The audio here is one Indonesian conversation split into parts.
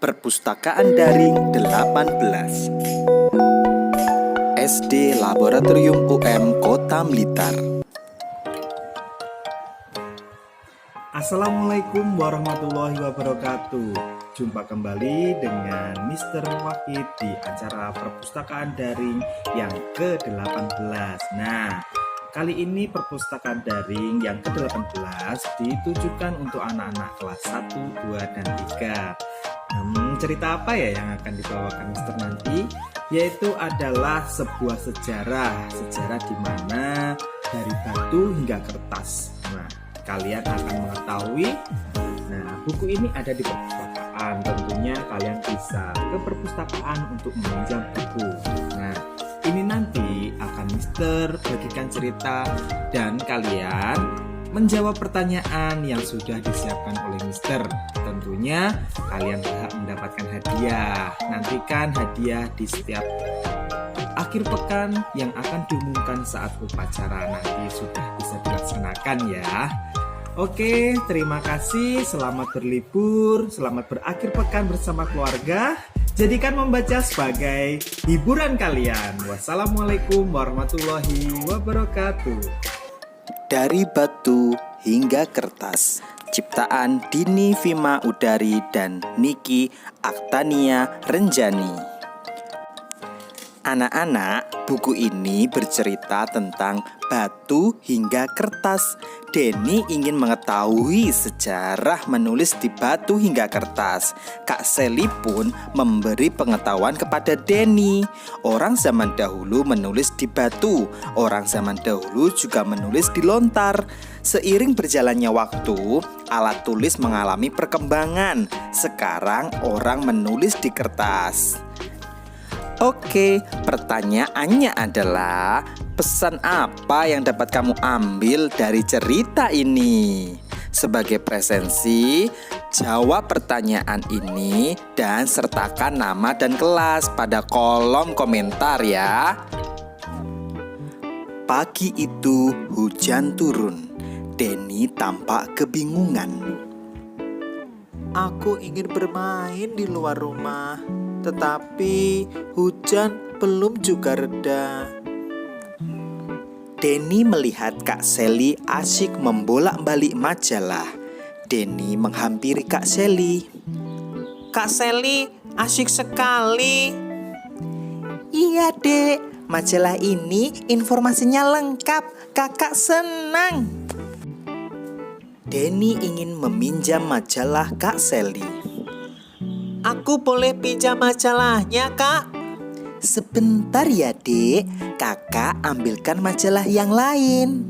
Perpustakaan Daring 18 SD Laboratorium UM Kota Blitar. Assalamualaikum warahmatullahi wabarakatuh. Jumpa kembali dengan Mr. Wahid di acara Perpustakaan Daring yang ke-18. Nah, kali ini perpustakaan daring yang ke-18 ditujukan untuk anak-anak kelas 1, 2, dan 3. Cerita apa ya yang akan dibawakan Mister nanti? Yaitu adalah sebuah sejarah di mana dari batu hingga kertas. Nah, kalian akan mengetahui. Nah, buku ini ada di perpustakaan. Tentunya kalian bisa ke perpustakaan untuk meminjam buku. Nah, ini nanti akan Mister bagikan cerita dan kalian menjawab pertanyaan yang sudah disiapkan oleh Mister. Tentunya kalian berhak mendapatkan hadiah. Nantikan hadiah di setiap akhir pekan yang akan diumumkan saat upacara nanti sudah bisa dilaksanakan ya. Oke, terima kasih. Selamat berlibur, selamat berakhir pekan bersama keluarga. Jadikan membaca sebagai hiburan kalian. Wassalamualaikum warahmatullahi wabarakatuh. Dari batu hingga kertas, ciptaan Dini Vima Udari dan Niki Aktania Renjani. Anak-anak, buku ini bercerita tentang batu hingga kertas. Denny ingin mengetahui sejarah menulis di batu hingga kertas. Kak Sally pun memberi pengetahuan kepada Denny. Orang zaman dahulu menulis di batu, orang zaman dahulu juga menulis di lontar. Seiring berjalannya waktu, alat tulis mengalami perkembangan. Sekarang orang menulis di kertas. Oke, pertanyaannya adalah pesan apa yang dapat kamu ambil dari cerita ini? Sebagai presensi, jawab pertanyaan ini dan sertakan nama dan kelas pada kolom komentar ya. Pagi itu hujan turun. Denny tampak kebingungan. Aku ingin bermain di luar rumah, tetapi hujan belum juga reda. Denny melihat Kak Sally asyik membolak-balik majalah. Denny menghampiri Kak Sally. Kak Sally, asyik sekali. Iya dek, majalah ini informasinya lengkap. Kakak senang. Denny ingin meminjam majalah Kak Sally. Aku boleh pinjam majalahnya, Kak? Sebentar ya, Dek. Kakak ambilkan majalah yang lain.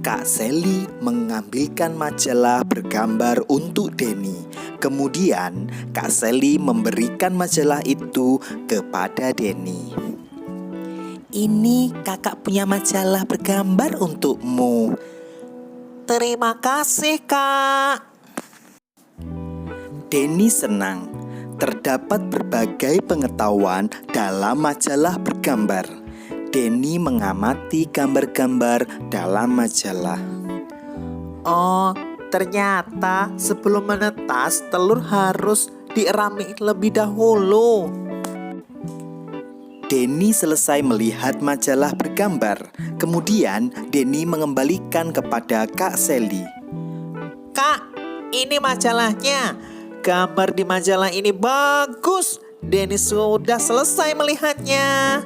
Kak Sally mengambilkan majalah bergambar untuk Denny. Kemudian, Kak Sally memberikan majalah itu kepada Denny. Ini kakak punya majalah bergambar untukmu. Terima kasih, Kak. Denny senang. Terdapat berbagai pengetahuan dalam majalah bergambar. Denny mengamati gambar-gambar dalam majalah. Oh, ternyata sebelum menetas telur harus dierami lebih dahulu. Denny selesai melihat majalah bergambar. Kemudian Denny mengembalikan kepada Kak Sally. Kak, ini majalahnya. Gambar di majalah ini bagus. Denny sudah selesai melihatnya.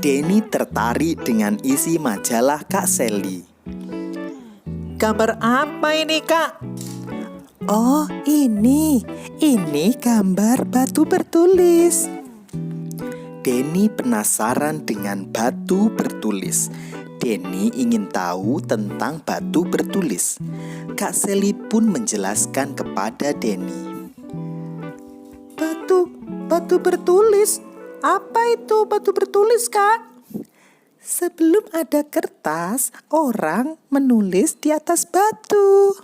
Denny tertarik dengan isi majalah Kak Sally. Gambar apa ini, Kak? Oh, ini gambar batu bertulis. Denny penasaran dengan batu bertulis. Denny ingin tahu tentang batu bertulis. Kak Sally pun menjelaskan kepada Denny. Batu bertulis? Apa itu batu bertulis, Kak? Sebelum ada kertas, orang menulis di atas batu.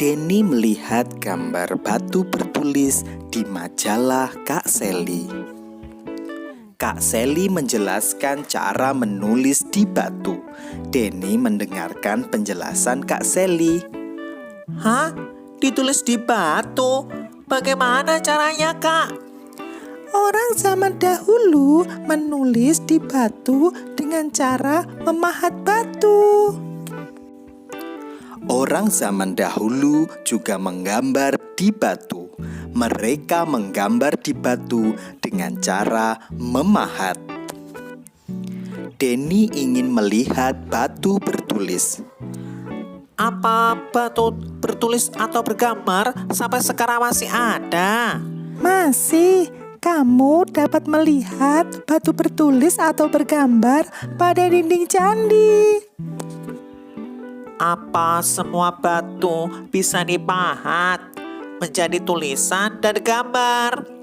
Denny melihat gambar batu bertulis di majalah Kak Sally. Kak Sally menjelaskan cara menulis di batu. Denny mendengarkan penjelasan Kak Sally. Hah? ditulis di batu. Bagaimana caranya, Kak? Orang zaman dahulu menulis di batu dengan cara memahat batu. Orang zaman dahulu juga menggambar di batu. Mereka menggambar di batu dengan cara memahat. Denny ingin melihat batu bertulis. Apa batu bertulis atau bergambar sampai sekarang masih ada? Masih, kamu dapat melihat batu bertulis atau bergambar pada dinding candi. Apa semua batu bisa dipahat menjadi tulisan dan gambar?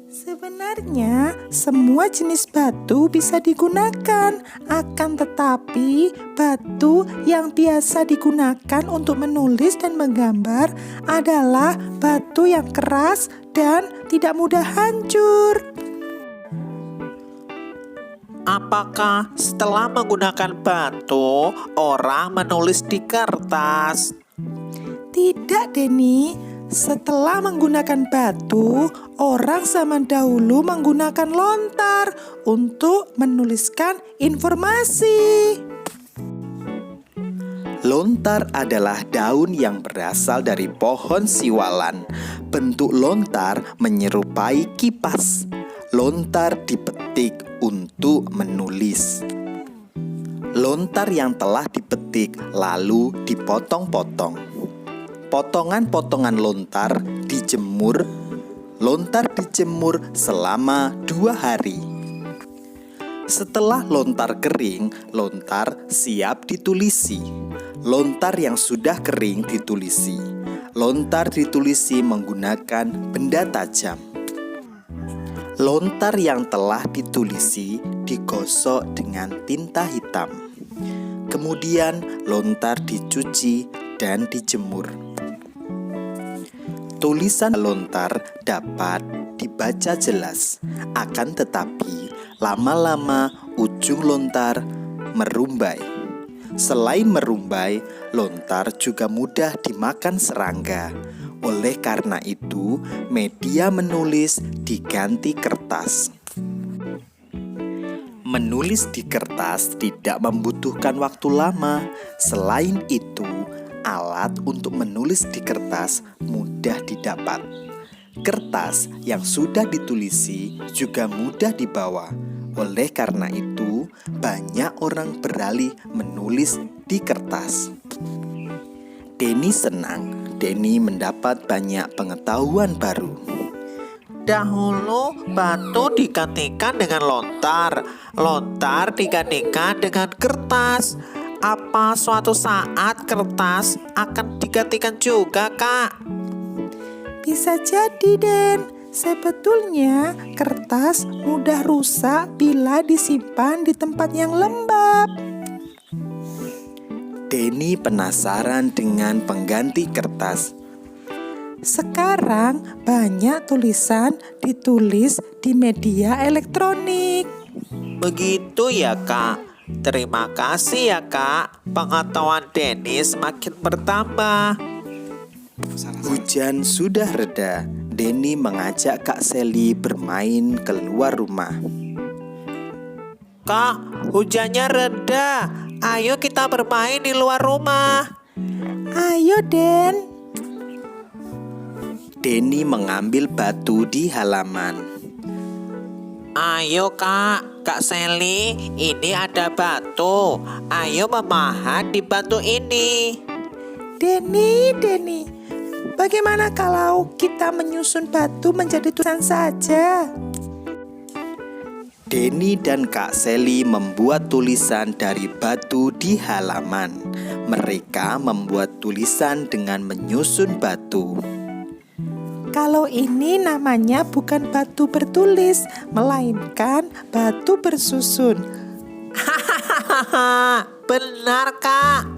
Sebenarnya semua jenis batu bisa digunakan, akan tetapi batu yang biasa digunakan untuk menulis dan menggambar adalah batu yang keras dan tidak mudah hancur. Apakah setelah menggunakan batu, orang menulis di kertas? Tidak, Denny. Setelah menggunakan batu, orang zaman dahulu menggunakan lontar untuk menuliskan informasi. Lontar adalah daun yang berasal dari pohon siwalan. Bentuk lontar menyerupai kipas. Lontar dipetik untuk menulis. Lontar yang telah dipetik lalu dipotong-potong. Potongan-potongan lontar dijemur. Lontar dijemur selama 2 hari. Setelah lontar kering, lontar siap ditulisi. Lontar yang sudah kering ditulisi. Lontar ditulisi menggunakan benda tajam. Lontar yang telah ditulisi digosok dengan tinta hitam. Kemudian lontar dicuci dan dijemur. Tulisan lontar dapat dibaca jelas, akan tetapi lama-lama ujung lontar merumbai. Selain merumbai, lontar juga mudah dimakan serangga. Oleh karena itu, media menulis diganti kertas. Menulis di kertas tidak membutuhkan waktu lama. Selain itu, alat untuk menulis di kertas mudah didapat. Kertas yang sudah ditulisi juga mudah dibawa. Oleh karena itu, banyak orang beralih menulis di kertas. Denny senang. Denny mendapat banyak pengetahuan baru. Dahulu batu digantikan dengan lontar, lontar digantikan dengan kertas. Apa suatu saat kertas akan digantikan juga, Kak? Bisa jadi, Den. Sebetulnya kertas mudah rusak bila disimpan di tempat yang lembab. Denny penasaran dengan pengganti kertas. Sekarang banyak tulisan ditulis di media elektronik. Begitu ya, Kak. Terima kasih ya, Kak. Pengetahuan Denny semakin bertambah. Hujan sudah reda. Denny mengajak Kak Sally bermain keluar rumah. Kak, hujannya reda. Ayo kita bermain di luar rumah. Ayo, Den. Denny mengambil batu di halaman. Ayo Kak Sally, ini ada batu. Ayo memahat di batu ini. Denny, bagaimana kalau kita menyusun batu menjadi tulisan saja? Denny dan Kak Sally membuat tulisan dari batu di halaman. Mereka membuat tulisan dengan menyusun batu. Kalau ini namanya bukan batu bertulis, melainkan batu bersusun. Hahaha, benar Kak.